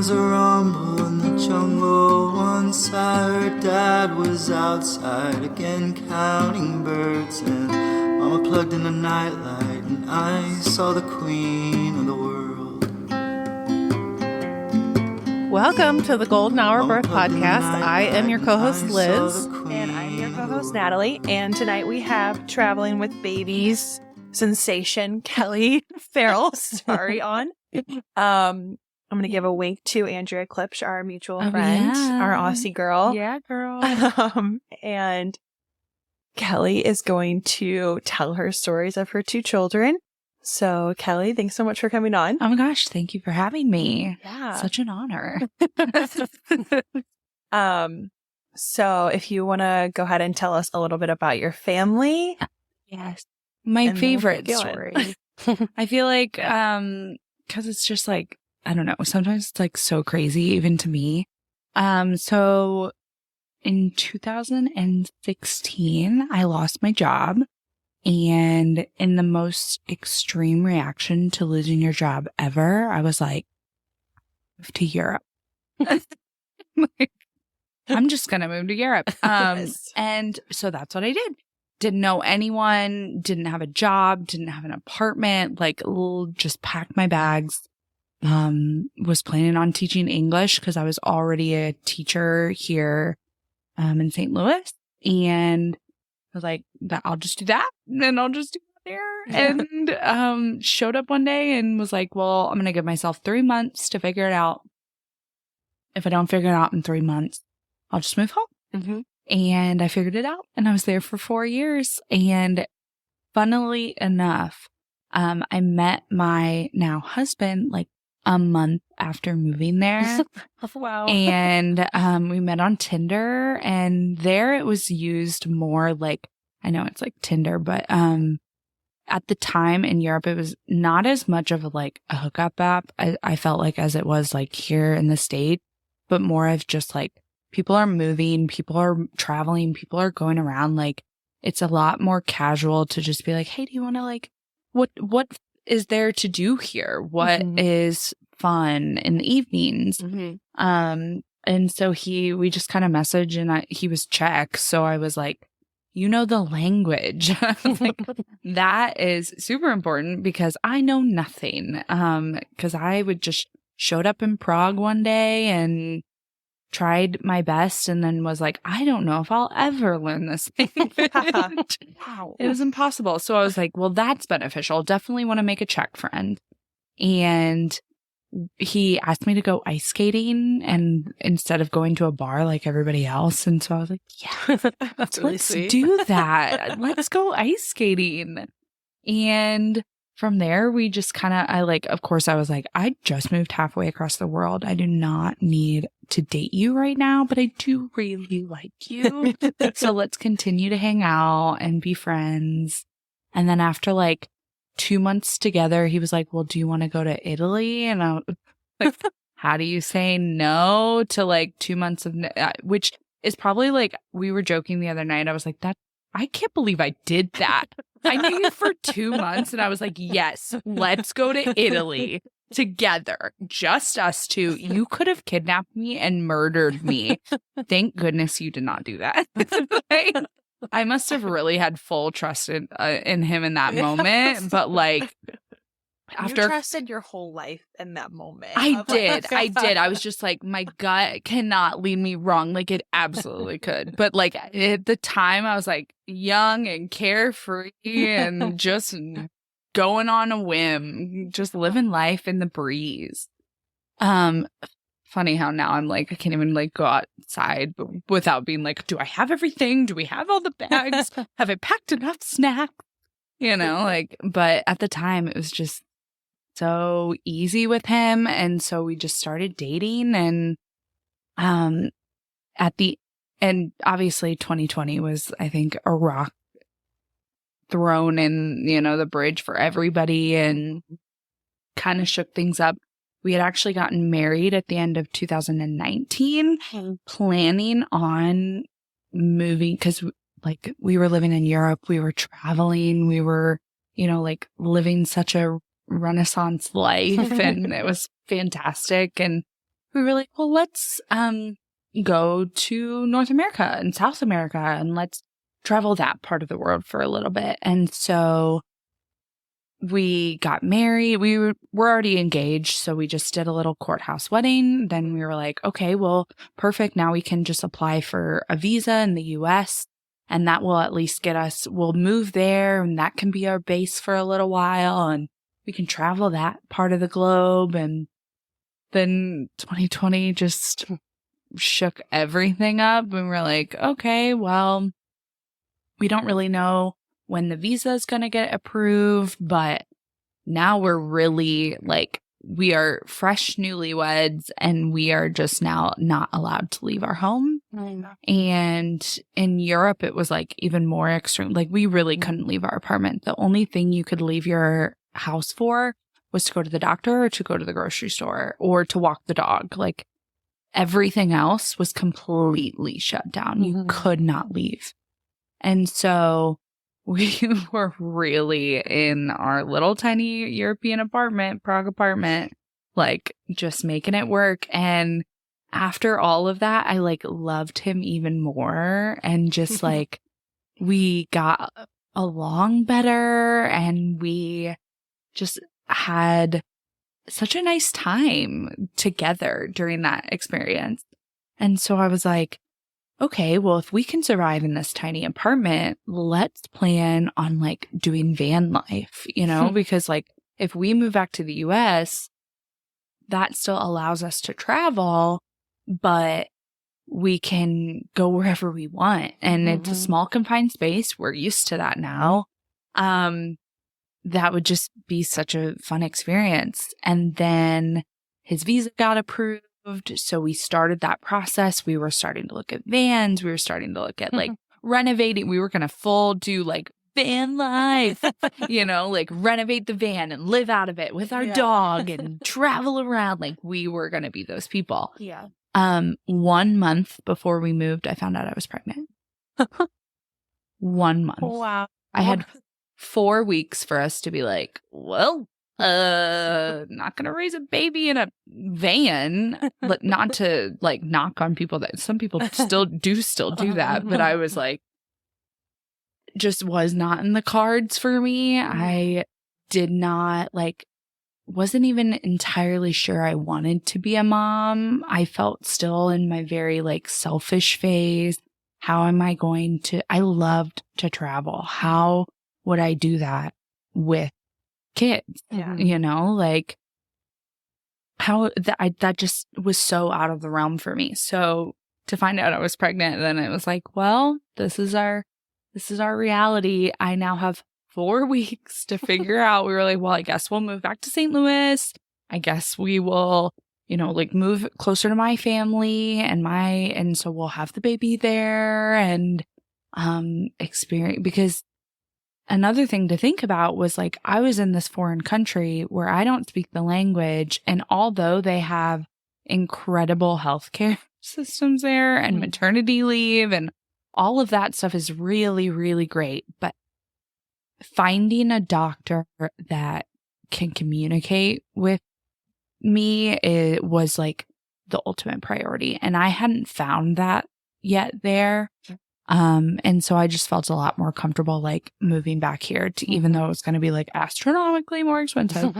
was a rumble in the jungle. Once I heard Dad was outside again counting birds, and Mama plugged in a nightlight, and I saw the queen of the world. Welcome to the Golden Hour Birth Podcast. I am your co-host Liz. And I'm your co-host Natalie. And tonight we have Traveling with Babies sensation Kelly Farrell Stary on. I'm going to give a wink to Andrea Klipsch, our mutual friend, our Aussie girl. Yeah, girl. And Kelly is going to tell her stories of her two children. So, Kelly, thanks so much for coming on. Oh my gosh, thank you for having me. Yeah. Such an honor. So if you want to go ahead and tell us a little bit about your family. Yes. My And favorite we'll story. I feel like, cause it's just like, I don't know, sometimes it's like so crazy even to me. So in 2016, I lost my job. And in the most extreme reaction to losing your job ever, I was like, move to Europe. I'm just going to move to Europe. Yes. And so that's what I did. Didn't know anyone, didn't have a job, didn't have an apartment, just packed my bags. Was planning on teaching English because I was already a teacher here in St. Louis. And I was like, I'll just do that. And I'll just do that there. And showed up one day and was like, well, I'm going to give myself 3 months to figure it out. If I don't figure it out in 3 months, I'll just move home. Mm-hmm. And I figured it out. And I was there for 4 years. And funnily enough, I met my now husband like a month after moving there. Wow. And we met on Tinder, and there it was used more like, I know it's like Tinder, but at the time in Europe, it was not as much of a hookup app, I felt like, as it was like here in the States, but more of just like people are moving, people are traveling, people are going around. Like it's a lot more casual to just be like, hey, do you want to what is there to do here? What is fun in the evenings? And so we just kind of messaged, and he was Czech. So I was like, you know, the language, like, that is super important because I know nothing. Cause I showed up in Prague one day and tried my best, and then was like, I don't know if I'll ever learn this language. Wow. It was impossible. So I was like, well, that's beneficial. Definitely want to make a Czech friend. And he asked me to go ice skating, and instead of going to a bar like everybody else. And so I was like, yeah, That's really let's sweet. do that. Let's go ice skating. And from there, we just kind of, of course, I was like, I just moved halfway across the world. I do not need to date you right now, but I do really like you. So let's continue to hang out and be friends. And then after 2 months together, he was like, well, do you want to go to Italy? And I was like, how do you say no to 2 months of, which is probably we were joking the other night. I was like, I can't believe I did that. I knew you for 2 months, and I was like, yes, let's go to Italy together. Just us two. You could have kidnapped me and murdered me. Thank goodness you did not do that. I must have really had full trust in him in that moment. But after you trusted your whole life in that moment. I did. I was just like, my gut cannot lead me wrong. It absolutely could. But at the time, I was young and carefree and just going on a whim, just living life in the breeze. Funny how now I'm I can't even go outside without being do I have everything? Do we have all the bags? Have I packed enough snacks? But at the time it was just so easy with him. And so we just started dating, and and obviously 2020 was, I think, a rock thrown in, the bridge for everybody, and kind of shook things up. We had actually gotten married at the end of 2019, planning on moving because we were living in Europe, we were traveling, we were, living such a Renaissance life, and it was fantastic. And we were like, well, let's go to North America and South America and let's travel that part of the world for a little bit. And so we got married. We were already engaged, so we just did a little courthouse wedding. Then we were like, okay, well, perfect. Now we can just apply for a visa in the US, and that will at least get us, we'll move there, and that can be our base for a little while, and we can travel that part of the globe. And then 2020 just shook everything up, and we're like, okay, well, we don't really know when the visa is going to get approved, but now we're really like, we are fresh newlyweds and we are just now not allowed to leave our home. And in Europe, it was like even more extreme. Like we really couldn't leave our apartment. The only thing you could leave your house for was to go to the doctor or to go to the grocery store or to walk the dog. Like everything else was completely shut down. You could not leave. And so we were really in our little tiny European apartment, Prague apartment, like just making it work. And after all of that, I like loved him even more. And just like we got along better and we just had such a nice time together during that experience. And so I was like, okay, well, if we can survive in this tiny apartment, let's plan on like doing van life, you know, because like if we move back to the US, that still allows us to travel, but we can go wherever we want. And it's a small confined space. We're used to that now. That would just be such a fun experience. And then his visa got approved. So we started that process. We were starting to look at vans. We were starting to look at like renovating. We were going to full do like van life, you know, like renovate the van and live out of it with our dog and travel around. Like we were going to be those people. Yeah. 1 month before we moved, I found out I was pregnant. 1 month. Wow. I had 4 weeks for us to be like, well, not gonna raise a baby in a van, but not to like knock on people that some people still do that. But I was like, just was not in the cards for me. I did not like, wasn't even entirely sure I wanted to be a mom. I felt still in my very like selfish phase. How am I going to, I loved to travel. How would I do that with kids? Yeah. You know, like how that just was so out of the realm for me. So to find out I was pregnant, then it was like, well, this is our reality. I now have 4 weeks to figure out. We were like, well, I guess we'll move back to St. Louis. I guess we will, you know, like move closer to my family and so we'll have the baby there and experience, because another thing to think about was like, I was in this foreign country where I don't speak the language. And although they have incredible healthcare systems there and maternity leave and all of that stuff is really, really great. But finding a doctor that can communicate with me, it was like the ultimate priority. And I hadn't found that yet there. And so I just felt a lot more comfortable like moving back here to, even though it was going to be like astronomically more expensive,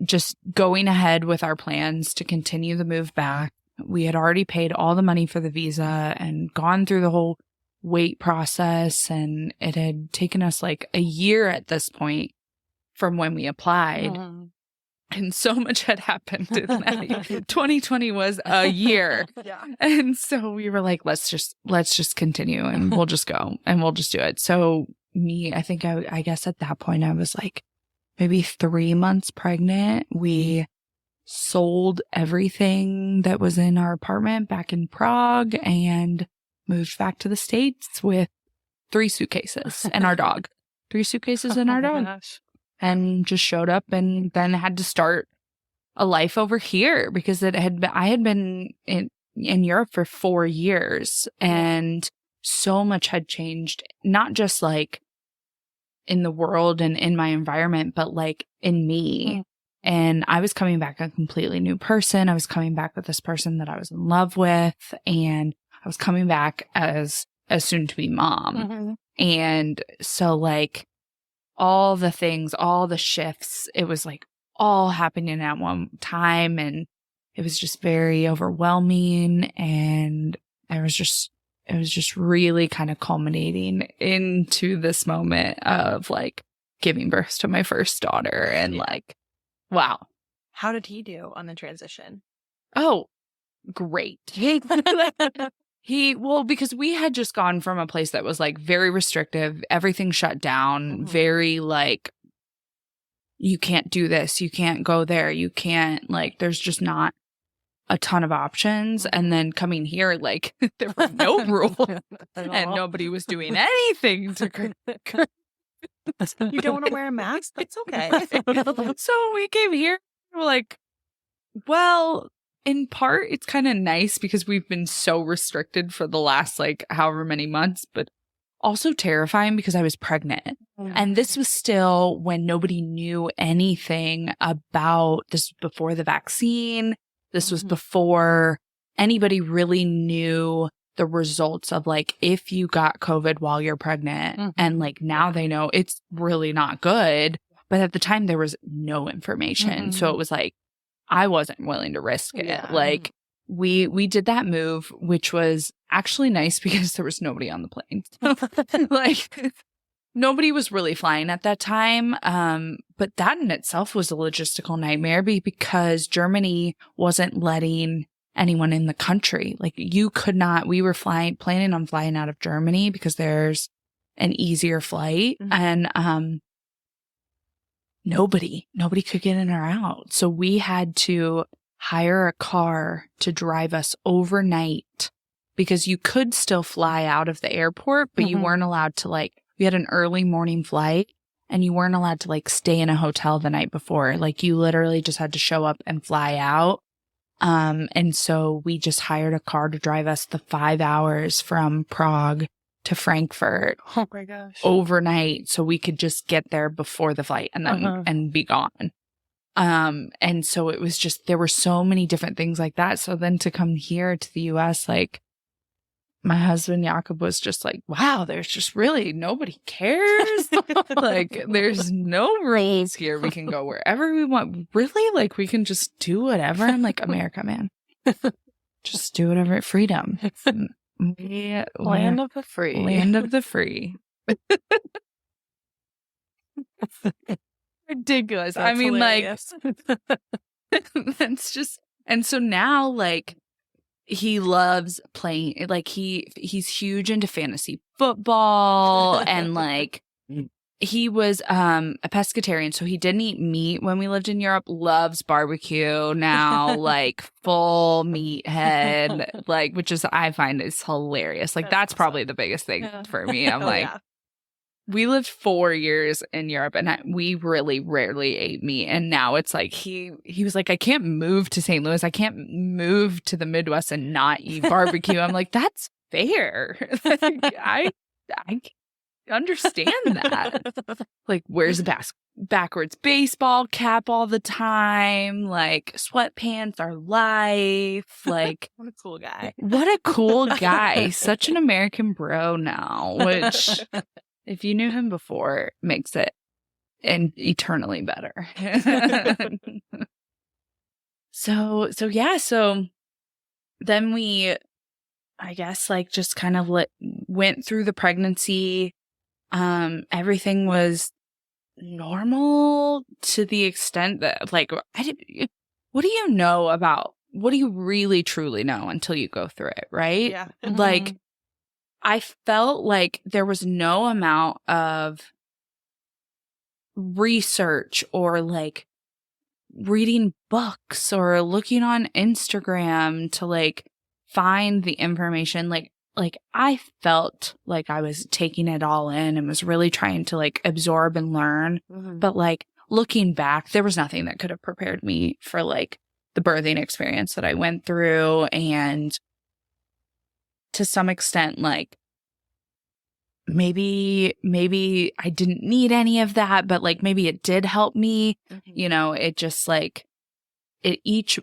just going ahead with our plans to continue the move back. We had already paid all the money for the visa and gone through the whole wait process. And it had taken us like a year at this point from when we applied. And so much had happened in that. 2020 was a year. And so we were like, let's just continue and we'll just go and we'll just do it. So I think I guess at that point I was like maybe 3 months pregnant. We sold everything that was in our apartment back in Prague and moved back to the States with 3 suitcases and our dog. 3 suitcases and our dog. Gosh. And just showed up and then had to start a life over here because I had been in Europe for 4 years and so much had changed, not just like in the world and in my environment, but like in me. And I was coming back a completely new person. I was coming back with this person that I was in love with. And I was coming back as a soon-to-be mom. Mm-hmm. And so like all the things, all the shifts, it was like all happening at one time. And it was just very overwhelming. And it was just really kind of culminating into this moment of like giving birth to my first daughter. And like, wow. How did he do on the transition? Oh, great. Because we had just gone from a place that was like very restrictive, everything shut down, very like, you can't do this, you can't go there, you can't, like, there's just not a ton of options. And then coming here, like, there were no rules and nobody was doing anything to. You don't want to wear a mask? It's okay. So we came here, we're like, well, in part, it's kind of nice because we've been so restricted for the last, like, however many months, but also terrifying because I was pregnant. And this was still when nobody knew anything about this, before the vaccine. This was before anybody really knew the results of, like, if you got COVID while you're pregnant. And, like, now they know it's really not good. But at the time, there was no information. So it was like, I wasn't willing to risk it. Yeah. Like, we did that move, which was actually nice because there was nobody on the plane. Like, nobody was really flying at that time. But that in itself was a logistical nightmare because Germany wasn't letting anyone in the country. Like, you could not, we were planning on flying out of Germany because there's an easier flight. And, nobody could get in or out. So we had to hire a car to drive us overnight because you could still fly out of the airport, but you weren't allowed to, like, we had an early morning flight and you weren't allowed to, like, stay in a hotel the night before. Like, you literally just had to show up and fly out. And so we just hired a car to drive us the 5 hours from Prague to Frankfurt. Oh my gosh. Overnight, so we could just get there before the flight and then and be gone. And so it was just, there were so many different things like that. So then to come here to the US, like, my husband Jakob was just like, wow, there's just really nobody cares. Like, there's no rules here. We can go wherever we want. Really? Like, we can just do whatever. I'm like, America, man. Just do whatever. Freedom. Land of the free. Land of the free. Ridiculous. That's I mean, hilarious. like, that's just, and so now, like, he loves playing, like, he's huge into fantasy football and, like, he was a pescatarian, so he didn't eat meat when we lived in Europe. Loves barbecue now, like, full meathead, like, which is, I find is hilarious. Like, that's probably the biggest thing for me. I'm like, we lived 4 years in Europe and we really rarely ate meat. And now it's like, he was like, I can't move to St. Louis. I can't move to the Midwest and not eat barbecue. I'm like, that's fair. Like, I understand that. Like, wears a backwards baseball cap all the time. Like, sweatpants are life. Like, What a cool guy. What a cool guy. Such an American bro now, which, if you knew him before, makes it eternally better. So then we, I guess, like, just kind of went through the pregnancy. Everything was normal to the extent that, like, what do you know about, what do you really truly know until you go through it, right? Yeah. Like, I felt like there was no amount of research or, like, reading books or looking on Instagram to, like, find the information. Like I felt like I was taking it all in and was really trying to, like, absorb and learn. But, like, looking back, there was nothing that could have prepared me for, like, the birthing experience that I went through. And to some extent, like, maybe I didn't need any of that, but like maybe it did help me. You know, it just like each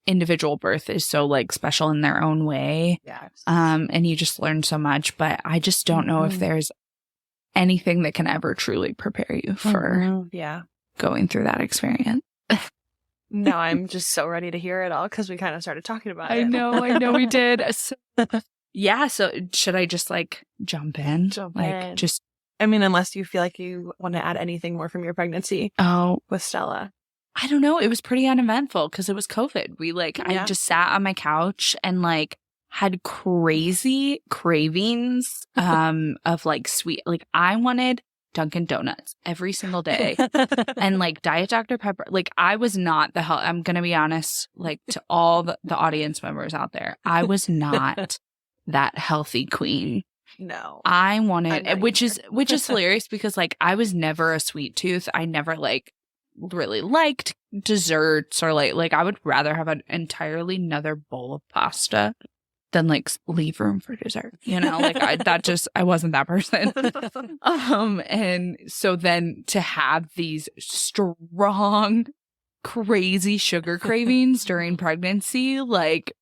individual birth is so like special in their own way. Yes. And you just learn so much, but I just don't know if there's anything that can ever truly prepare you for going through that experience. No, I'm just so ready to hear it all because we kind of started talking about it. I know we did. So, yeah, so should I just like jump in? Just I mean, unless you feel like you want to add anything more from your pregnancy with Stella. I don't know. It was pretty uneventful because it was COVID. We I just sat on my couch and like had crazy cravings of like sweet. Like I wanted Dunkin' Donuts every single day and like Diet Dr. Pepper. Like I was not I'm going to be honest, like to all the audience members out there, I was not that healthy queen. No. I wanted, which is hilarious because like I was never a sweet tooth. I never like really liked desserts or like I would rather have an entirely another bowl of pasta than like leave room for dessert, you know, like I wasn't that person. And so then to have these strong, crazy sugar cravings during pregnancy, like,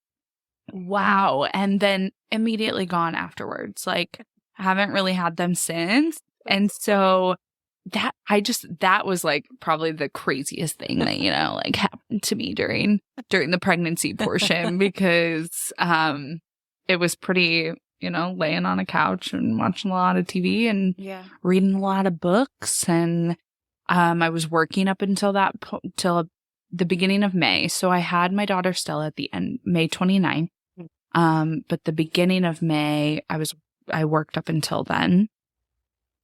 wow. And then immediately gone afterwards. Like I haven't really had them since. And so that was like probably the craziest thing that, you know, like happened to me during the pregnancy portion because it was pretty, you know, laying on a couch and watching a lot of TV and reading a lot of books. And I was working up until till the beginning of May. So I had my daughter Stella at the end, May 29th. But the beginning of May, I worked up until then.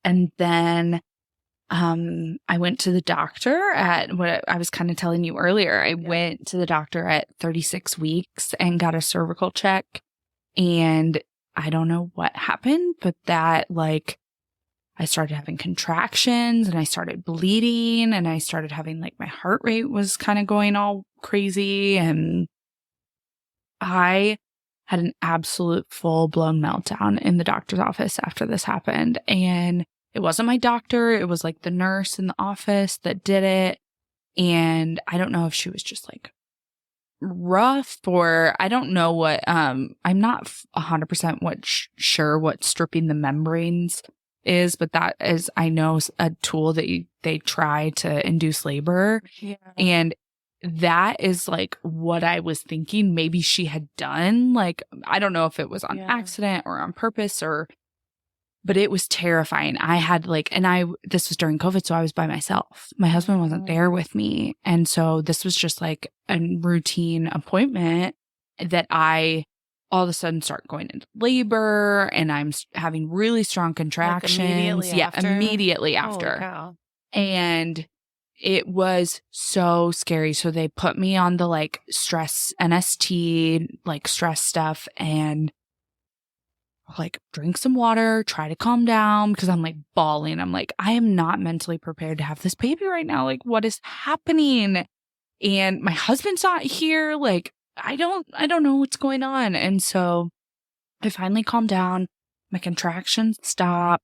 And then I went to the doctor at what I was kind of telling you earlier. I went to the doctor at 36 weeks and got a cervical check. And I don't know what happened, but that like I started having contractions and I started bleeding and I started having like my heart rate was kind of going all crazy. And I had an absolute full blown meltdown in the doctor's office after this happened. And it wasn't my doctor. It was like the nurse in the office that did it. And I don't know if she was just like rough or I don't know what, I'm not 100% sure what stripping the membranes is, but that is, I know, a tool that they try to induce labor. Yeah. And that is like what I was thinking maybe she had done. Like, I don't know if it was on accident or on purpose but it was terrifying. I had this was during COVID, so I was by myself. My husband wasn't there with me. And so this was just like a routine appointment that I all of a sudden start going into labor and I'm having really strong contractions. Like immediately after. Holy cow. And it was so scary. So they put me on the like stress NST, like stress stuff and like drink some water, try to calm down because I'm like bawling. I'm like, I am not mentally prepared to have this baby right now. Like, what is happening? And my husband's not here. Like, I don't know what's going on. And so I finally calmed down. My contractions stop.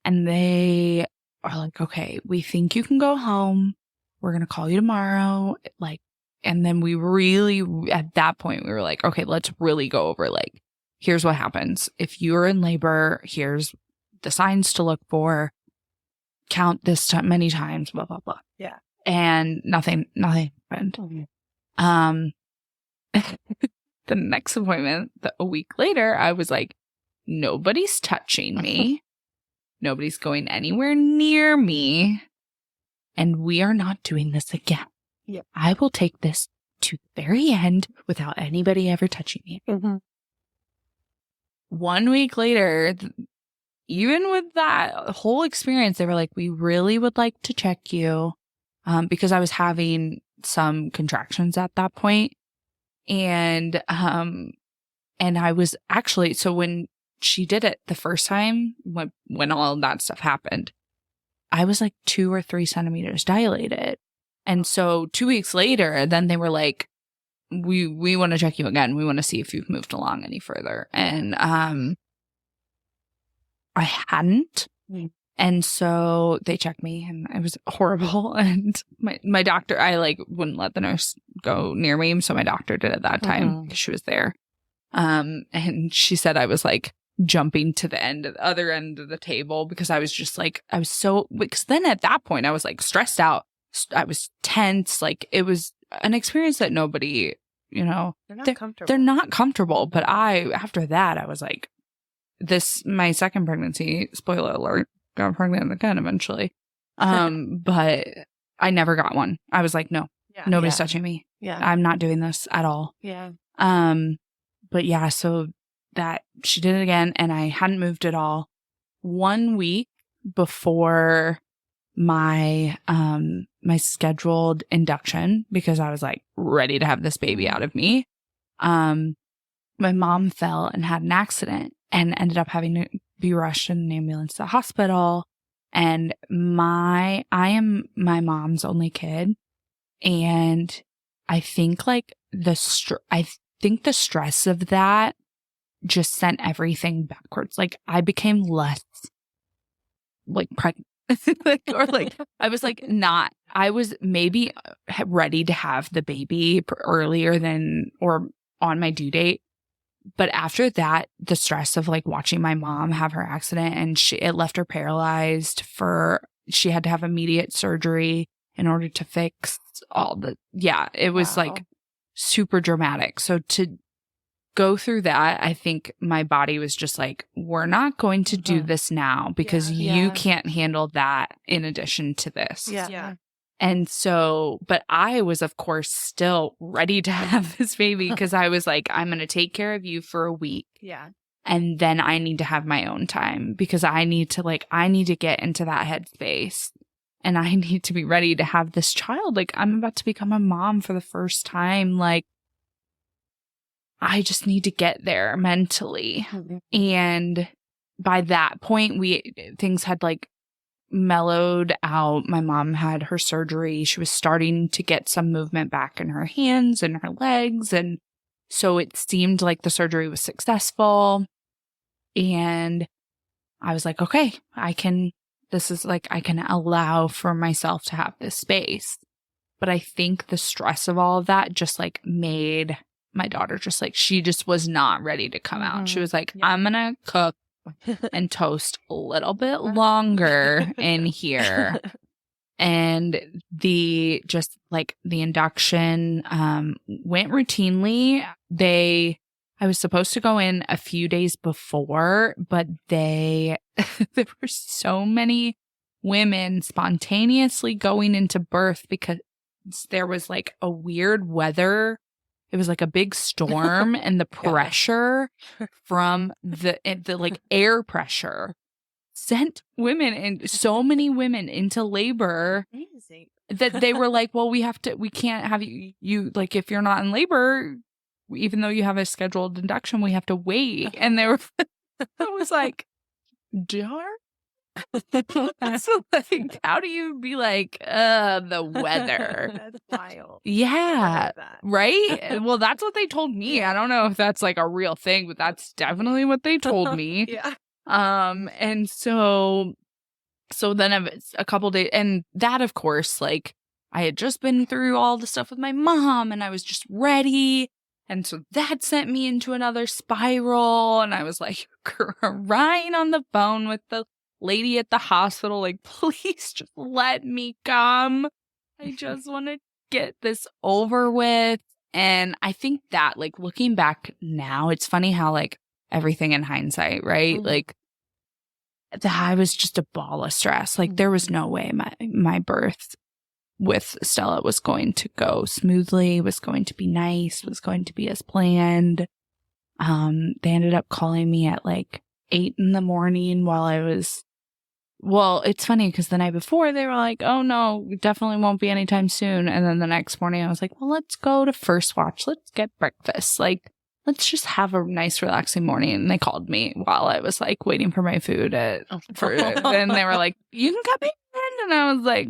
And they are like, okay, we think you can go home. We're going to call you tomorrow. Like, and then we really, at that point, we were like, okay, let's really go over like, here's what happens. If you're in labor, here's the signs to look for. Count this many times, blah, blah, blah. Yeah. And nothing happened. The next appointment, a week later, I was like, nobody's touching me. Nobody's going anywhere near me. And we are not doing this again. Yep. I will take this to the very end without anybody ever touching me. Mm-hmm. 1 week later, even with that whole experience, they were like, we really would like to check you because I was having some contractions at that point. And I was actually, so when she did it the first time, when all of that stuff happened, I was like 2 or 3 centimeters dilated. And so 2 weeks later, then they were like, we want to check you again. We want to see if you've moved along any further. And I hadn't. Mm. And so they checked me and it was horrible. And my doctor, I like wouldn't let the nurse go near me. So my doctor did at that time because she was there. And she said I was like jumping to the other end of the table because I was just like, because then at that point I was like stressed out. I was tense. Like it was an experience that nobody, they're not comfortable. They're not comfortable. But after that, I was like, my second pregnancy, spoiler alert, got pregnant again eventually. But I never got one. I was like, no, nobody's touching me. Yeah. I'm not doing this at all. Yeah. But yeah, so that she did it again and I hadn't moved at all. 1 week before my scheduled induction, because I was like ready to have this baby out of me. My mom fell and had an accident and ended up having to be rushed in an ambulance to the hospital. And I am my mom's only kid. And I think like the stress of that just sent everything backwards. Like I became less like pregnant. I was maybe ready to have the baby earlier than or on my due date. But after that, the stress of like watching my mom have her accident and it left her paralyzed she had to have immediate surgery in order to fix it was like super dramatic. So to go through that, I think my body was just like, we're not going to do this now because you can't handle that in addition to this. Yeah. And so, but I was, of course, still ready to have this baby because I was like, I'm going to take care of you for a week. Yeah. And then I need to have my own time because I need to get into that headspace and I need to be ready to have this child. Like, I'm about to become a mom for the first time. Like, I just need to get there mentally. Mm-hmm. And by that point, things had like mellowed out. My mom had her surgery. She was starting to get some movement back in her hands and her legs. And so it seemed like the surgery was successful. And I was like, okay, I can allow for myself to have this space. But I think the stress of all of that just like made my daughter just like, she just was not ready to come out. She was like, I'm going to cook and toast a little bit longer in here. And the induction went routinely. I was supposed to go in a few days before, but there were so many women spontaneously going into birth because there was like a weird weather. It was like a big storm and the pressure from the like air pressure sent so many women into labor. Amazing. That they were like, well, we can't have you like, if you're not in labor, even though you have a scheduled induction, we have to wait. And I was like, darn. So like, how do you be like, the weather? That's wild. Yeah. Right? Well, that's what they told me. I don't know if that's like a real thing, but that's definitely what they told me. Yeah. And so then a couple days, and that, of course, like I had just been through all the stuff with my mom and I was just ready. And so that sent me into another spiral. And I was like crying on the phone with the lady at the hospital, like, please just let me come. I just want to get this over with. And I think that, like, looking back now, it's funny how, like, everything in hindsight, right? Mm-hmm. Like, I was just a ball of stress. Like, there was no way my birth with Stella was going to go smoothly, was going to be nice, was going to be as planned. They ended up calling me at, like, 8 a.m. while I was... Well, it's funny because the night before they were like, oh no, definitely won't be anytime soon. And then the next morning I was like, well, let's go to First Watch. Let's get breakfast. Like, let's just have a nice, relaxing morning. And they called me while I was like waiting for my food. And they were like, you can come in. And I was like,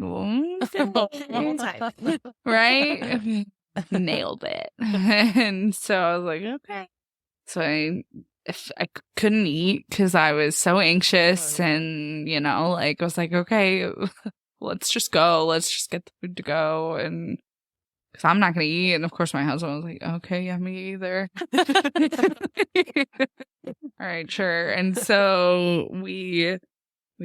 right? Nailed it. And so I was like, okay. So if I couldn't eat because I was so anxious and, I was like, okay, let's just go. Let's just get the food to go. And because I'm not going to eat. And of course, my husband was like, okay, yeah, me either. All right, sure. And so we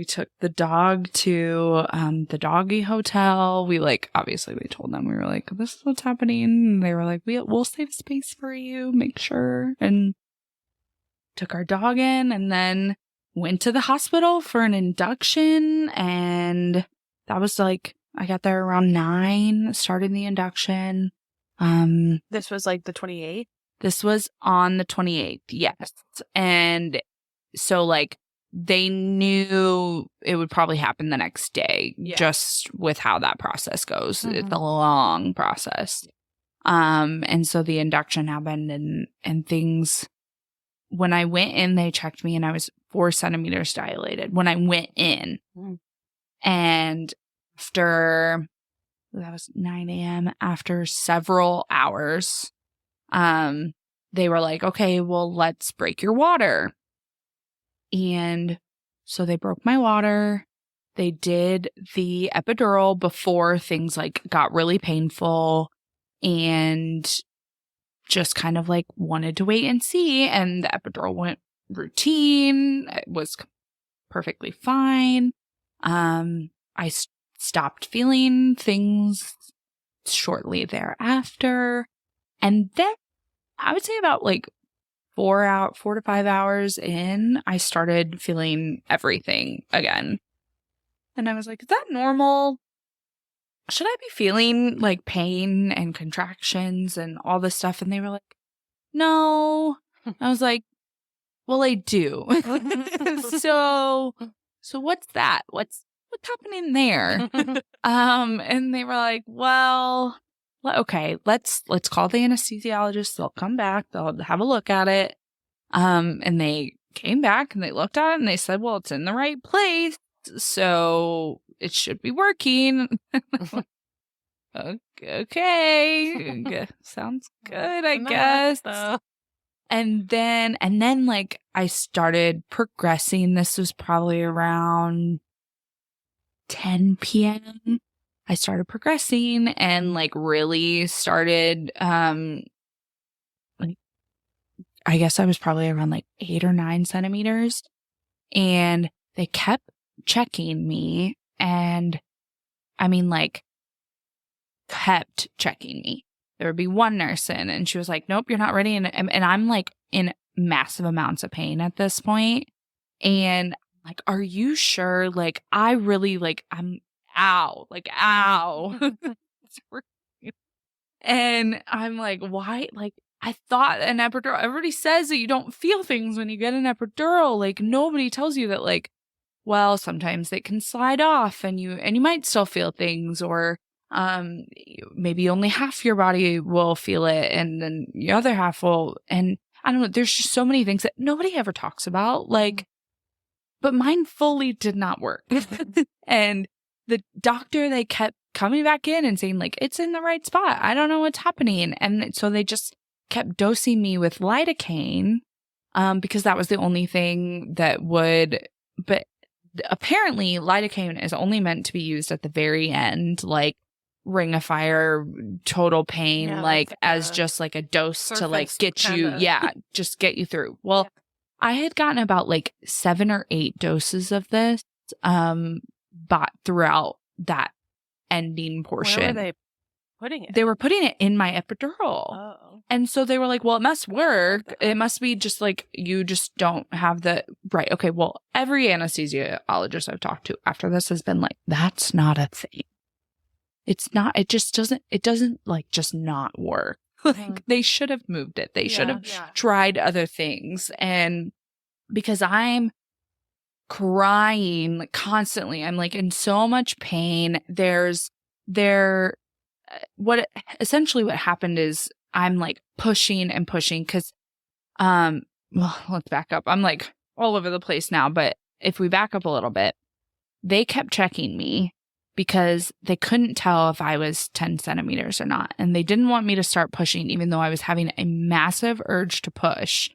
took the dog to the doggy hotel. We obviously we told them, we were like, this is what's happening. And they were like, we'll save space for you, make sure. And took our dog in and then went to the hospital for an induction. And that was I got there around 9, started the induction. This was the 28th? This was on the 28th, yes. And so they knew it would probably happen the next day, just with how that process goes. Mm-hmm. It's a long process. And so the induction happened and things. When I went in, they checked me and I was 4 centimeters dilated when I went in. Mm. And after, that was 9 a.m., after several hours, they were like, okay, well, let's break your water. And so they broke my water. They did the epidural before things got really painful and just kind of wanted to wait and see. And the epidural went routine. It was perfectly fine. I stopped feeling things shortly thereafter. And then I would say about 4 to 5 hours in, I started feeling everything again. And I was like, is that normal? Should I be feeling pain and contractions and all this stuff? And they were like, no. I was like, well, I do. So what's that? What's happening there? And they were like, well, okay, let's call the anesthesiologist. They'll come back. They'll have a look at it. And they came back and they looked at it and they said, well, it's in the right place. So it should be working. Okay. Sounds good, I guess. And then I started progressing. This was probably around 10 p.m. I started progressing and really started, I guess I was probably around 8 or 9 centimeters, and they kept checking me and kept checking me. There would be one nurse in and she was like, nope, you're not ready. And I'm in massive amounts of pain at this point. And are you sure? I really I'm ow. And I'm why? I thought an epidural, everybody says that you don't feel things when you get an epidural. Nobody tells you that well, sometimes it can slide off and you might still feel things, or maybe only half your body will feel it and then the other half will. And I don't know, there's just so many things that nobody ever talks about. But mine fully did not work. And the doctor, they kept coming back in and saying it's in the right spot. I don't know what's happening. And so they just kept dosing me with lidocaine, because that was the only thing that would, but apparently lidocaine is only meant to be used at the very end, ring of fire, total pain, as just a dose to get you, just get you through. Well, I had gotten about 7 or 8 doses of this, but throughout that ending portion. Where were they putting it? They were putting it in my epidural. Oh. And so they were like, well, it must work. It must be just you just don't have the right. Okay. Well, every anesthesiologist I've talked to after this has been like, that's not a thing. It's not, it doesn't just not work. They should have moved it. They should have tried other things. And because I'm crying constantly, I'm in so much pain. Essentially what happened is I'm pushing and pushing because, well, let's back up. I'm all over the place now, but if we back up a little bit, they kept checking me because they couldn't tell if I was 10 centimeters or not. And they didn't want me to start pushing, even though I was having a massive urge to push.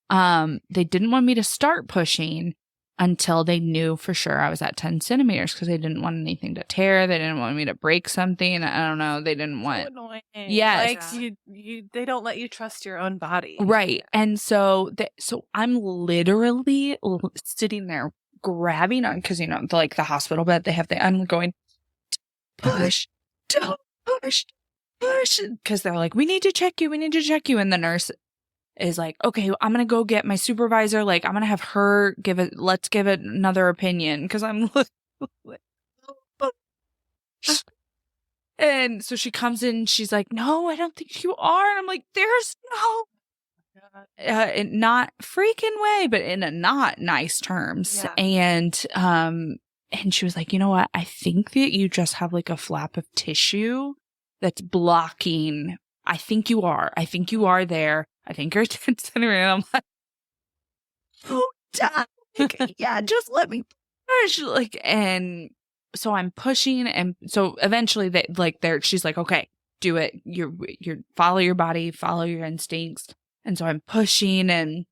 They didn't want me to start pushing until they knew for sure I was at 10 centimeters because they didn't want anything to tear. They didn't want me to break something. I don't know. They didn't want. So annoying. Yes. Like they don't let you trust your own body. Right. And so I'm literally sitting there grabbing on, because, like the hospital bed, they have I'm going, push, don't push, because they're like, we need to check you. And the nurse is like, okay, I'm going to go get my supervisor. Like, I'm going to have her let's give it another opinion. Because I'm and so she comes in, she's like, no, I don't think you are. And I'm like, there's no, not freaking way, but in a not nice terms. Yeah. And she was like, you know what? I think that you just have like a flap of tissue that's blocking. I think you are there. I think you're 10 centimeters. And I'm like, oh, Doc. Yeah, just let me push. Like, and so I'm pushing. And so eventually she's like, okay, do it. You're follow your body, follow your instincts. And so I'm pushing and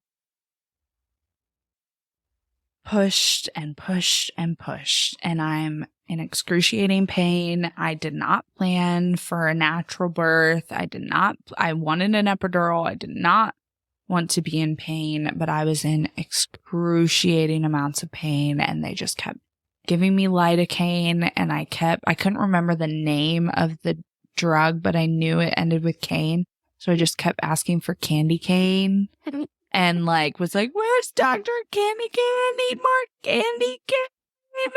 pushed and pushed and pushed. And I'm in excruciating pain. I did not plan for a natural birth. I wanted an epidural. I did not want to be in pain, but I was in excruciating amounts of pain. And they just kept giving me lidocaine. And I couldn't remember the name of the drug, but I knew it ended with cane. So I just kept asking for candy cane and was like, where's Dr. Candy Cane? I need more candy cane.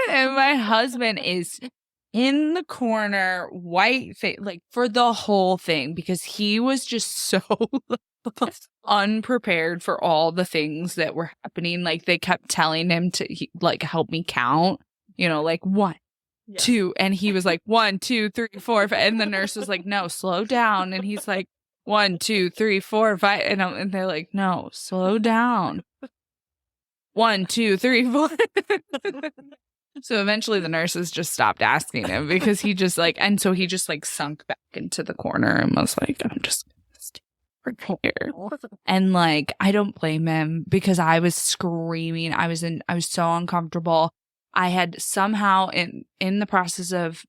And my husband is in the corner, white face, for the whole thing, because he was just so unprepared for all the things that were happening. Like, they kept telling him to help me count, 1, 2. And he was like, 1, 2, 3, 4, 5. And the nurse was like, no, slow down. And he's like, 1, 2, 3, 4, 5. And they're like, no, slow down. 1, 2, 3, 4. So eventually the nurses just stopped asking him because he just and so he just sunk back into the corner and was like, I'm just gonna stay here. And I don't blame him because I was screaming. I was so uncomfortable. I had somehow in the process of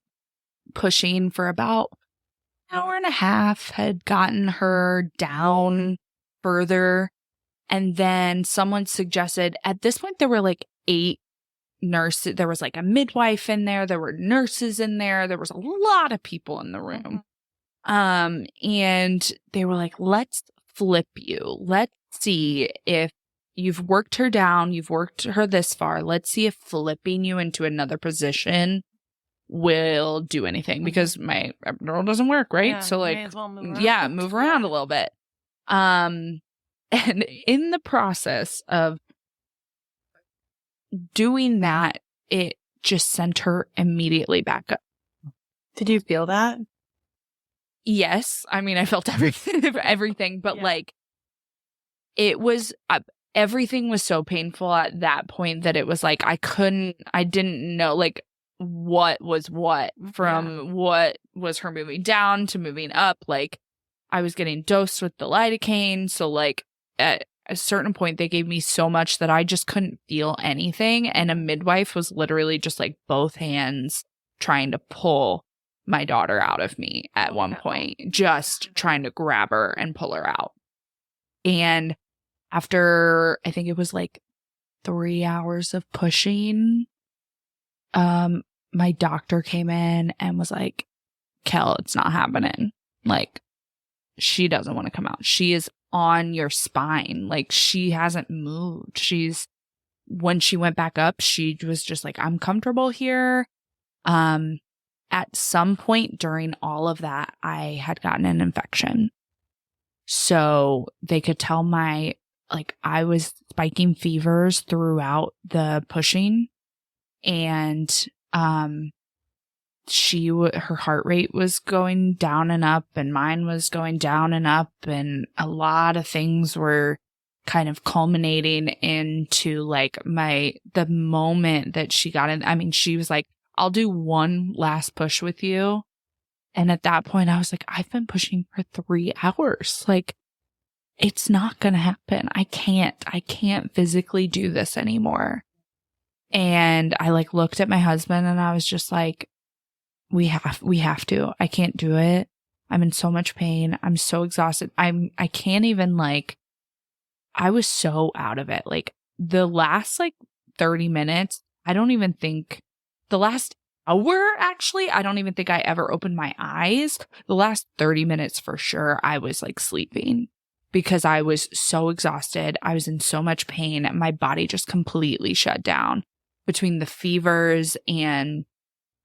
pushing for about an hour and a half had gotten her down further. And then someone suggested, at this point there were 8 nurses. There was a midwife in there. There were nurses in there. There was a lot of people in the room. And they were like, let's flip you. Let's see if you've worked her down. You've worked her this far. Let's see if flipping you into another position will do anything, because my epidural doesn't work, right? Yeah, so move around a little bit. And in the process of doing that, it just sent her immediately back up. Did you feel that? Yes. I mean, I felt everything, but it was, everything was so painful at that point that it was I didn't know what was what from what was her moving down to moving up. I was getting dosed with the lidocaine. So at a certain point, they gave me so much that I just couldn't feel anything. And a midwife was literally just both hands trying to pull my daughter out of me at one point, just trying to grab her and pull her out. And after, I think it was 3 hours of pushing, my doctor came in and was like, Kel, it's not happening. She doesn't want to come out. She is on your spine. She hasn't moved. When she went back up, she was just I'm comfortable here. At some point during all of that, I had gotten an infection. So they could tell I was spiking fevers throughout the pushing, and her heart rate was going down and up, and mine was going down and up, and a lot of things were kind of culminating into the moment that she got in. I mean, she was like, I'll do one last push with you. And at that point I was like, I've been pushing for 3 hours. it's not going to happen. I can't physically do this anymore. And I like looked at my husband and I was just like, we have to. I can't do it. I'm in so much pain. I'm so exhausted. I can't even like, I was so out of it. Like the last like 30 minutes, I don't even think the last hour, actually, I don't even think I ever opened my eyes. The last 30 minutes for sure, I was like sleeping because I was so exhausted. I was in so much pain. My body just completely shut down between the fevers and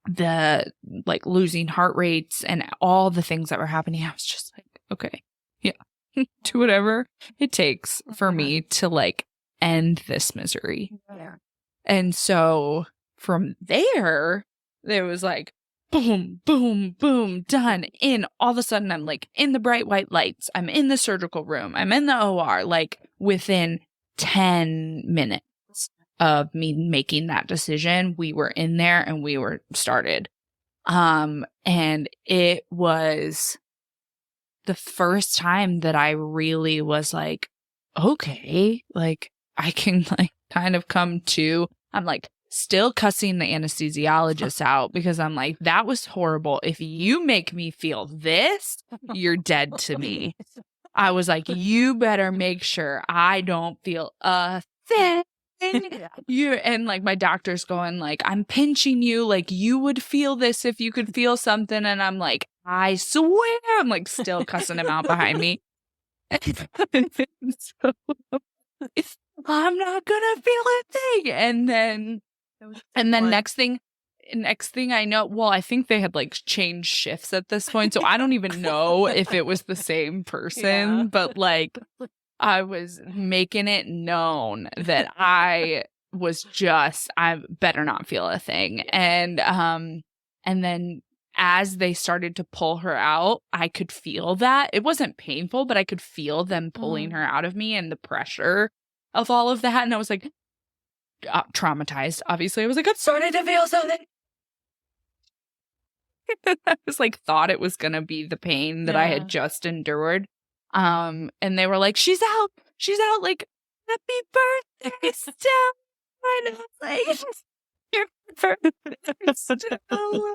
the like losing heart rates and all the things that were happening. I was just like, okay, yeah, do whatever it takes for me to like end this misery. Yeah. And so from there, there was like, boom, boom, boom, done. In all of a sudden, I'm like in the bright white lights. I'm in the surgical room. I'm in the OR, like within 10 minutes of me making that decision, we were in there and we were started. And it was the first time that I really was like, okay, like I can like kind of come to, I'm like still cussing the anesthesiologist out because I'm like, that was horrible. If you make me feel this, you're dead to me. I was like, you better make sure I don't feel a thing. You and like my doctor's going like, I'm pinching you like you would feel this if you could feel something. And I'm like, I swear, I'm like still cussing him out behind me. So, I'm not gonna feel a thing. And then next thing I know, well, I think they had like changed shifts at this point, so I don't even know if it was the same person, but like I was making it known that I better not feel a thing. And then as they started to pull her out, I could feel that. It wasn't painful, but I could feel them pulling her out of me and the pressure of all of that. And I was like, traumatized. Obviously, I was like, I'm starting to feel something. I was like, thought it was going to be the pain that I had just endured. And they were like, she's out, like, happy birthday, Stella. And I was like, your birthday, Stella.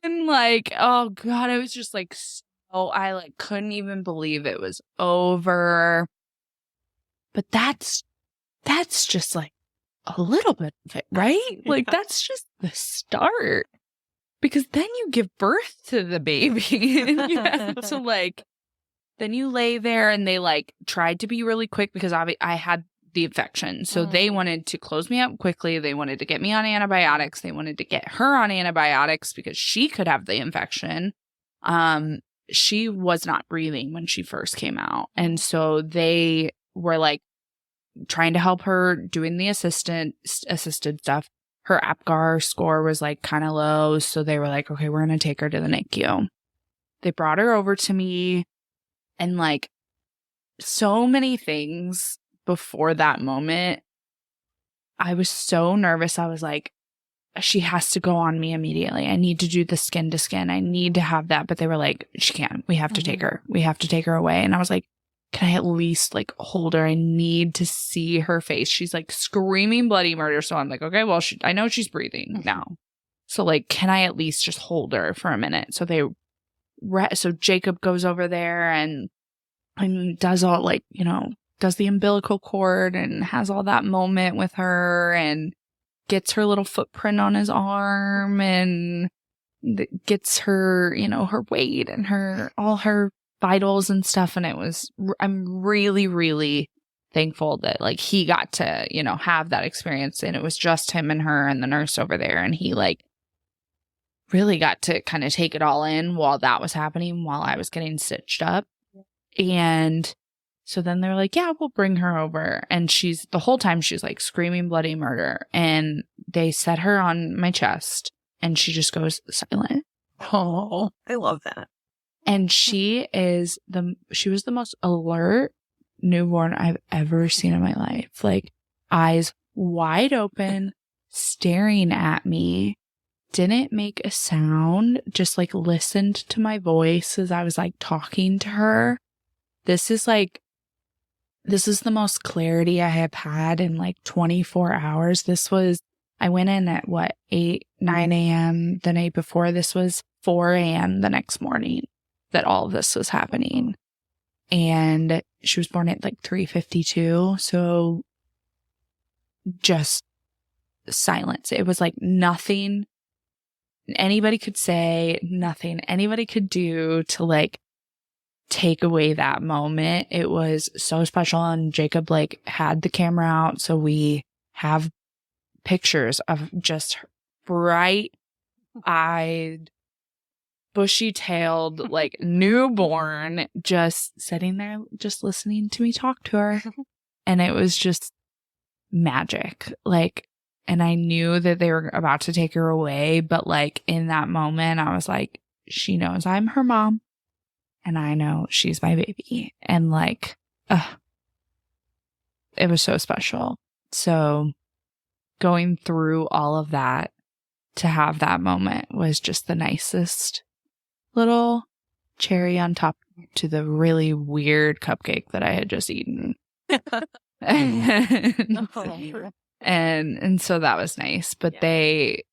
And like, oh God, I was just like, I like couldn't even believe it was over. But that's just like a little bit of it, right? Like that's just the start. Because then you give birth to the baby and you have to like, then you lay there and they like tried to be really quick because I had the infection. So they wanted to close me up quickly. They wanted to get me on antibiotics. They wanted to get her on antibiotics because she could have the infection. She was not breathing when she first came out. And so they were like trying to help her doing the assisted stuff. Her APGAR score was like kind of low. So they were like, okay, we're going to take her to the NICU. They brought her over to me and like so many things before that moment. I was so nervous. I was like, she has to go on me immediately. I need to do the skin to skin. I need to have that. But they were like, she can't. We have to take her. We have to take her away. And I was like, can I at least like hold her? I need to see her face. She's like screaming bloody murder. So I'm like, okay, well, I know she's breathing now. So like, can I at least just hold her for a minute? So so Jacob goes over there and does all like, does the umbilical cord and has all that moment with her and gets her little footprint on his arm and gets her, her weight and all her vitals and stuff. And I'm really, really thankful that like he got to, have that experience. And it was just him and her and the nurse over there. And he like really got to kind of take it all in while that was happening, while I was getting stitched up. And so then they're like, yeah, we'll bring her over. And the whole time she's like screaming bloody murder. And they set her on my chest and she just goes silent. Oh, I love that. And she was the most alert newborn I've ever seen in my life. Like eyes wide open, staring at me, didn't make a sound, just like listened to my voice as I was like talking to her. this is the most clarity I have had in like 24 hours. I went in at 9 a.m. the night before. This was 4 a.m. the next morning that all of this was happening. And she was born at like 3:52. So just silence. It was like nothing anybody could say, nothing anybody could do to like take away that moment. It was so special. And Jacob like had the camera out. So we have pictures of just bright-eyed, bushy-tailed, like newborn, just sitting there, just listening to me talk to her. And it was just magic. Like, and I knew that they were about to take her away, but like in that moment, I was like, she knows I'm her mom and I know she's my baby. And like, it was so special. So going through all of that to have that moment was just the nicest little cherry on top to the really weird cupcake that I had just eaten. And so that was nice. But they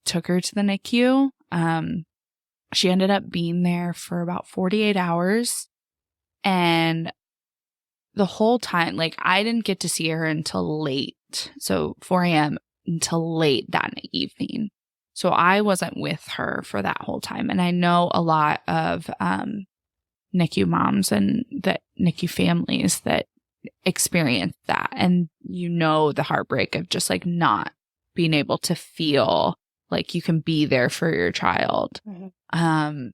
took her to the NICU. She ended up being there for about 48 hours. And the whole time, like, I didn't get to see her until late. So 4 a.m. until late that evening. So I wasn't with her for that whole time. And I know a lot of NICU moms and the NICU families that experience that. And you know the heartbreak of just like not being able to feel like you can be there for your child. Mm-hmm.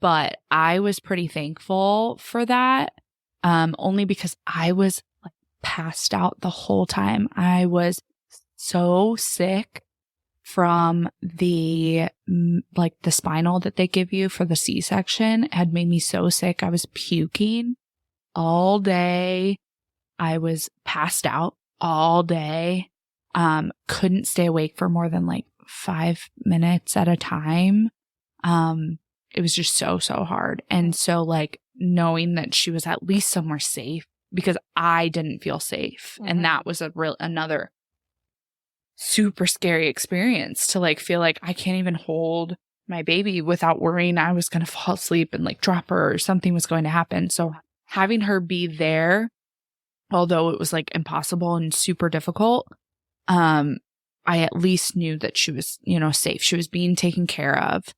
But I was pretty thankful for that, only because I was like passed out the whole time. I was so sick from the spinal that they give you for the C-section. It had made me so sick. I was puking all day. I was passed out all day. Couldn't stay awake for more than like 5 minutes at a time. It was just so hard. And so like knowing that she was at least somewhere safe, because I didn't feel safe. Mm-hmm. And that was another super scary experience to like feel like I can't even hold my baby without worrying I was going to fall asleep and like drop her or something was going to happen. So having her be there, although it was like impossible and super difficult, I at least knew that she was, safe. She was being taken care of.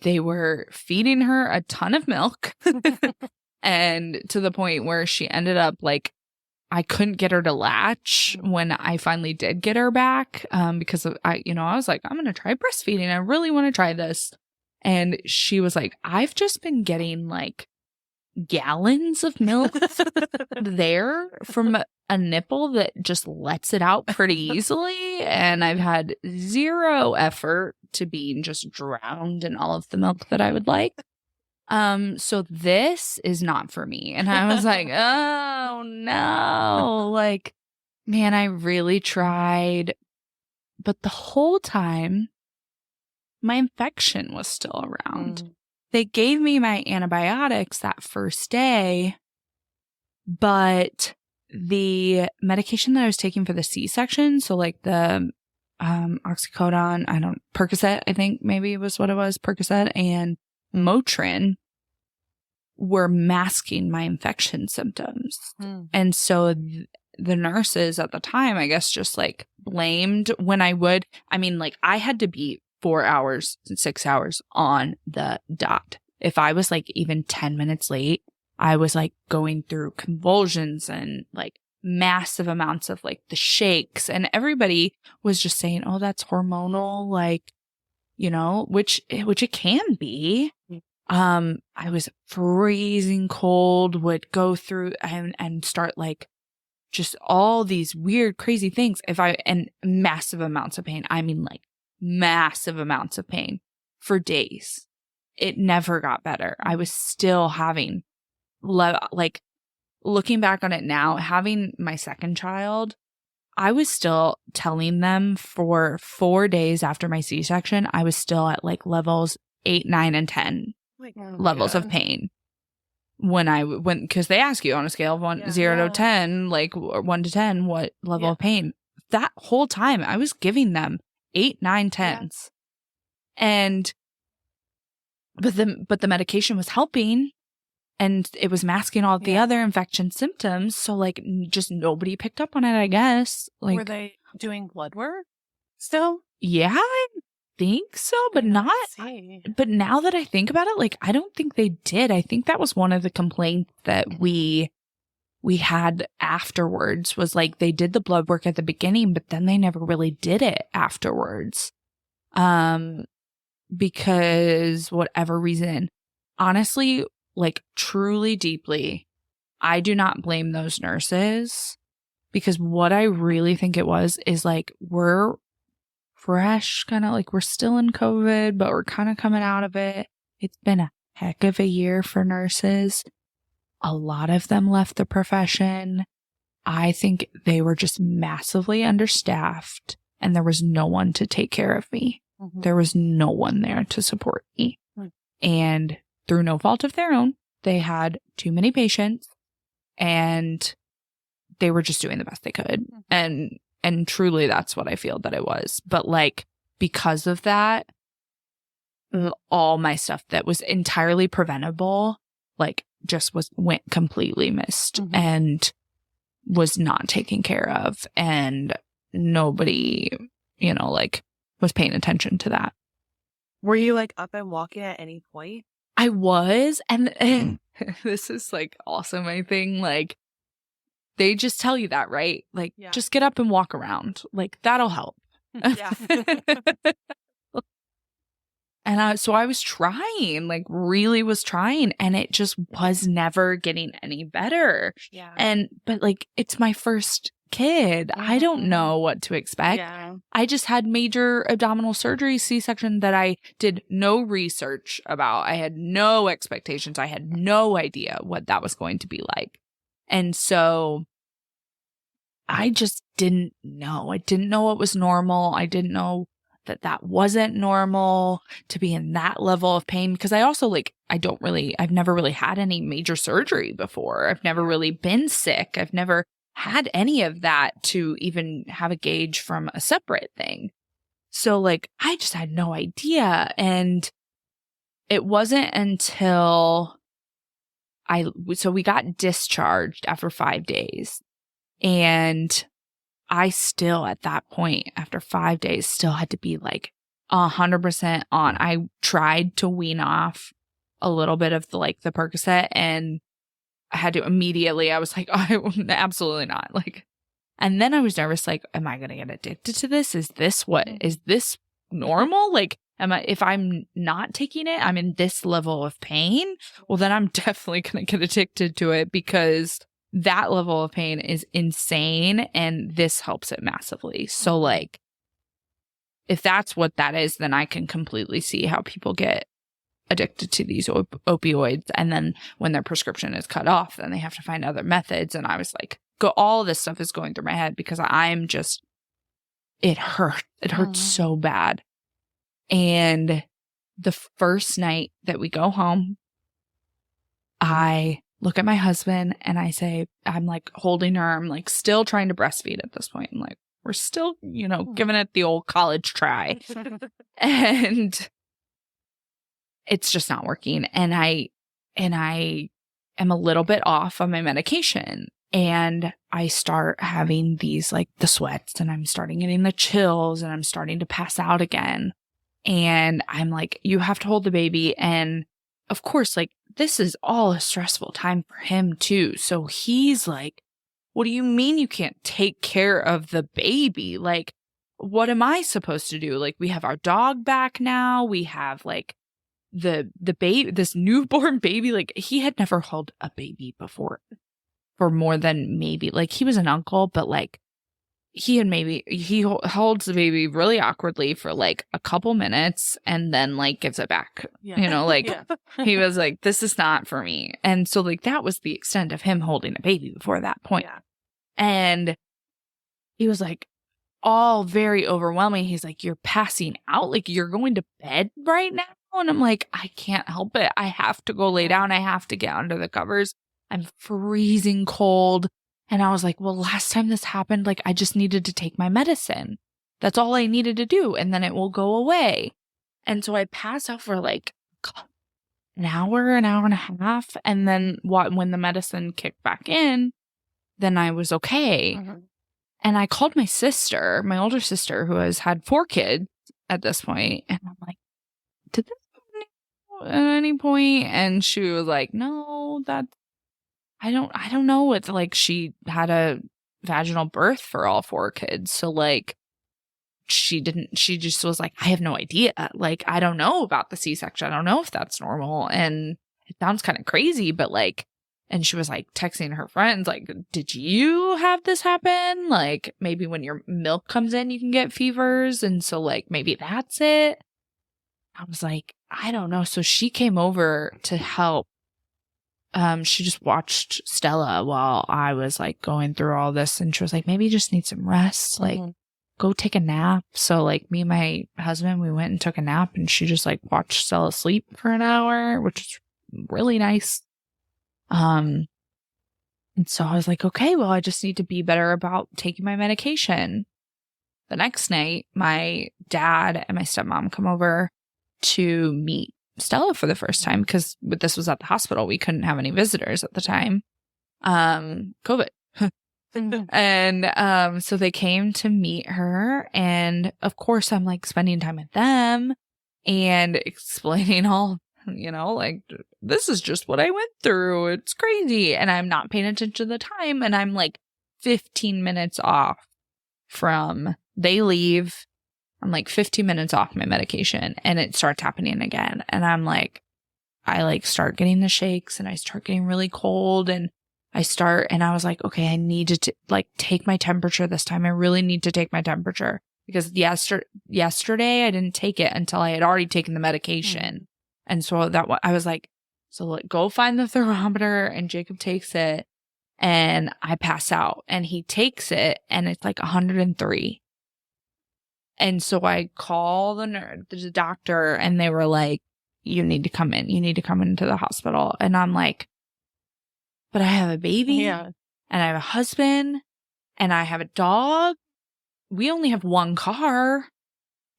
They were feeding her a ton of milk and to the point where she ended up like, I couldn't get her to latch when I finally did get her back, because I was like, I'm going to try breastfeeding. I really want to try this. And she was like, I've just been getting like gallons of milk there from a nipple that just lets it out pretty easily. And I've had zero effort to being just drowned in all of the milk that I would like. So this is not for me. And I was like, oh no, like, man, I really tried. But the whole time, my infection was still around. Mm. They gave me my antibiotics that first day, but the medication that I was taking for the C-section, so like the oxycodone, Percocet, I think maybe was what it was, Percocet and Motrin, were masking my infection symptoms. Mm. And so the nurses at the time, I guess, just like blamed when I had to be 4 hours and 6 hours on the dot. If I was like even 10 minutes late, I was like going through convulsions and like massive amounts of like the shakes, and everybody was just saying, oh, that's hormonal, like, which it can be. I was freezing cold, would go through and start like just all these weird, crazy things. And massive amounts of pain. I mean, like massive amounts of pain for days. It never got better. I was still having, like, looking back on it now, having my second child, I was still telling them for 4 days after my C-section, I was still at like levels 8, 9, and 10 levels of pain. because they ask you on a scale of 0 to 10, like 1 to 10, what level of pain. That whole time I was giving them 8, 9, 10s. And but the medication was helping, and it was masking all the other infection symptoms. So like just nobody picked up on it, I guess. Like, were they doing blood work still? Yeah, I think so, but not. But now that I think about it, like I don't think they did. I think that was one of the complaints that we had afterwards, was like they did the blood work at the beginning, but then they never really did it afterwards. Because whatever reason, honestly, like truly deeply, I do not blame those nurses, because what I really think it was is like, we're fresh, kind of like we're still in COVID, but we're kind of coming out of it. It's been a heck of a year for nurses. A lot of them left the profession. I think they were just massively understaffed, and there was no one to take care of me. Mm-hmm. There was no one there to support me. Mm-hmm. And through no fault of their own, they had too many patients, and they were just doing the best they could. Mm-hmm. And truly, that's what I feel that it was. But like, because of that, all my stuff that was entirely preventable, like just went completely missed. Mm-hmm. And was not taken care of. And nobody, like was paying attention to that. Were you like up and walking at any point? I was. And this is like also my thing. Like, they just tell you that, right? Like, just get up and walk around. Like, that'll help. Yeah. And so I was trying, like really was trying, and it just was never getting any better. Yeah. But like, it's my first kid. Mm-hmm. I don't know what to expect. Yeah. I just had major abdominal surgery, C-section, that I did no research about. I had no expectations. I had no idea what that was going to be like. And so I just didn't know. I didn't know what was normal. I didn't know that wasn't normal to be in that level of pain. Because I also I've never really had any major surgery before. I've never really been sick. I've never had any of that to even have a gauge from a separate thing. So like, I just had no idea. And it wasn't until so we got discharged after 5 days, and I still, at that point, after 5 days, still had to be like 100% on. I tried to wean off a little bit of the Percocet, and I had to immediately, I was like, oh, absolutely not. Like, and then I was nervous, like, am I going to get addicted to this? Is this normal? Like, if I'm not taking it, I'm in this level of pain. Well, then I'm definitely going to get addicted to it, because that level of pain is insane, and this helps it massively. So like, if that's what that is, then I can completely see how people get addicted to these opioids. And then when their prescription is cut off, then they have to find other methods. And I was like, all this stuff is going through my head, because I'm just, it hurt. It hurts so bad. And the first night that we go home, I look at my husband and I say, I'm like holding her. I'm like still trying to breastfeed at this point. I'm like, we're still, giving it the old college try. And it's just not working. And I am a little bit off on my medication. And I start having these like the sweats, and I'm starting getting the chills, and I'm starting to pass out again. And I'm like, you have to hold the baby. And of course, like, this is all a stressful time for him too. So he's like, what do you mean you can't take care of the baby? Like, what am I supposed to do? Like, we have our dog back now. We have like the baby, this newborn baby. Like, he had never held a baby before for more than maybe, like, he was an uncle, but like, he holds the baby really awkwardly for like a couple minutes, and then like gives it back, He was like, this is not for me. And so like, that was the extent of him holding a baby before that point. Yeah. And he was like, all very overwhelming. He's like, you're passing out. Like, you're going to bed right now. And I'm like, I can't help it. I have to go lay down. I have to get under the covers. I'm freezing cold. And I was like, well, last time this happened, like I just needed to take my medicine. That's all I needed to do. And then it will go away. And so I passed out for like an hour and a half. And then when the medicine kicked back in, then I was okay. Mhm. And I called my sister, my older sister, who has had 4 kids at this point. And I'm like, did this happen at any point? And she was like, no, I don't know. It's like she had a vaginal birth for all 4 kids. So like she just was like, I have no idea. Like, I don't know about the C-section. I don't know if that's normal. And it sounds kind of crazy, but like, and she was like texting her friends, like, did you have this happen? Like maybe when your milk comes in, you can get fevers. And so like, maybe that's it. I was like, I don't know. So she came over to help. She just watched Stella while I was like going through all this. And she was like, maybe you just need some rest. Like, go take a nap. So like me and my husband, we went and took a nap and she just like watched Stella sleep for an hour, which is really nice. And so I was like, okay, well, I just need to be better about taking my medication. The next night, my dad and my stepmom come over to meet Stella for the first time because this was at the hospital. We couldn't have any visitors at the time. COVID. And so they came to meet her. And of course, I'm like spending time with them and explaining all, like, this is just what I went through. It's crazy. And I'm not paying attention to the time. And I'm like 15 minutes off from they leave. I'm like 15 minutes off my medication and it starts happening again. And I'm like, I like start getting the shakes and I start getting really cold and I was like, okay, I need to like take my temperature this time. I really need to take my temperature because yesterday I didn't take it until I had already taken the medication. And so I was like, so go find the thermometer and Jacob takes it and I pass out and he takes it and it's like 103. And so I call the doctor and they were like, you need to come in. You need to come into the hospital. And I'm like, but I have a baby and I have a husband and I have a dog. We only have one car.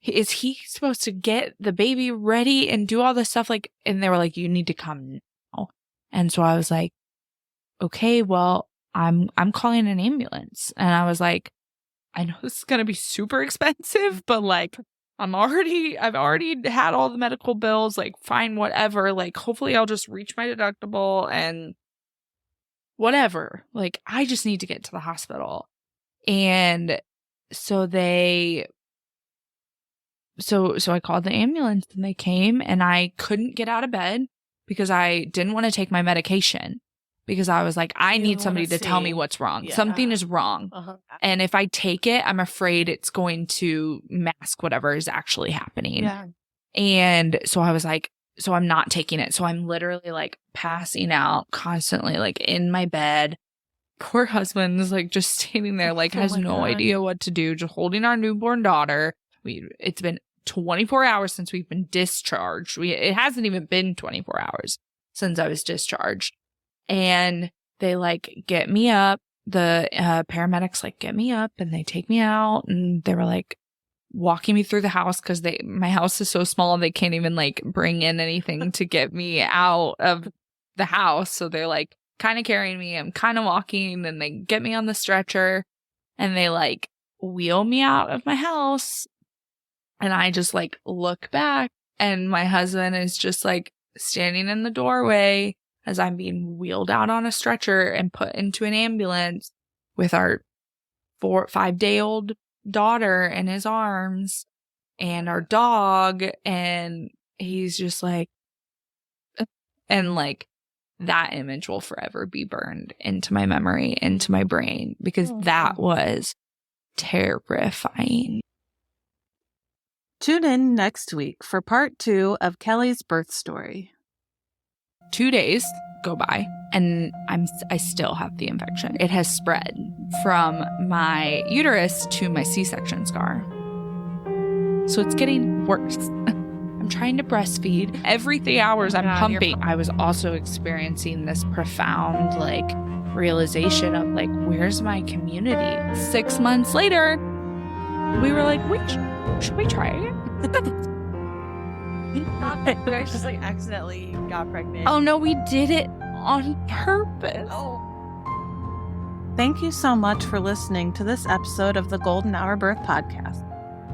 Is he supposed to get the baby ready and do all this stuff? Like, and they were like, you need to come now. And so I was like, okay, well, I'm calling an ambulance. And I was like, I know this is going to be super expensive, but like, I've already had all the medical bills, like fine, whatever. Like, hopefully I'll just reach my deductible and whatever. Like, I just need to get to the hospital. And so so I called the ambulance and they came and I couldn't get out of bed because I didn't want to take my medication because I was like, I need somebody to tell me what's wrong. Yeah. Something is wrong. And if I take it, I'm afraid it's going to mask whatever is actually happening. Yeah. And so I was like, so I'm not taking it. So I'm literally like passing out constantly, like in my bed. Poor husband is like just standing there, like has no idea what to do, just holding our newborn daughter. It's been 24 hours since we've been discharged. It hasn't even been 24 hours since I was discharged. And they like get me up. The paramedics like get me up and they take me out and they were like walking me through the house because my house is so small they can't even like bring in anything to get me out of the house. So they're like kind of carrying me. I'm kind of walking and they get me on the stretcher and they like wheel me out of my house. And I just like look back and my husband is just like standing in the doorway as I'm being wheeled out on a stretcher and put into an ambulance with our 5-day-old daughter in his arms and our dog. And he's just like, and like that image will forever be burned into my memory, into my brain, because that was terrifying. Tune in next week for part 2 of Kelly's birth story. 2 days go by and I still have the infection. It has spread from my uterus to my C-section scar. So it's getting worse. I'm I'm trying to breastfeed. Every 3 hours I'm pumping. I was also experiencing this profound like realization of like, where's my community? 6 months later, we were like, should we try it? You guys just like accidentally got pregnant. Oh no, we did it on purpose. Oh. Thank you so much for listening to this episode of the Golden Hour Birth Podcast.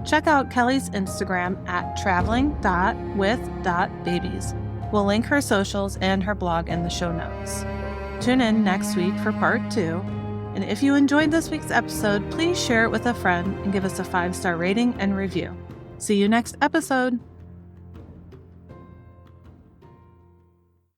Check out Kelly's Instagram at traveling.with.babies. We'll link her socials and her blog in the show notes. Tune in next week for part 2. And if you enjoyed this week's episode, please share it with a friend and give us a 5-star rating and review. See you next episode.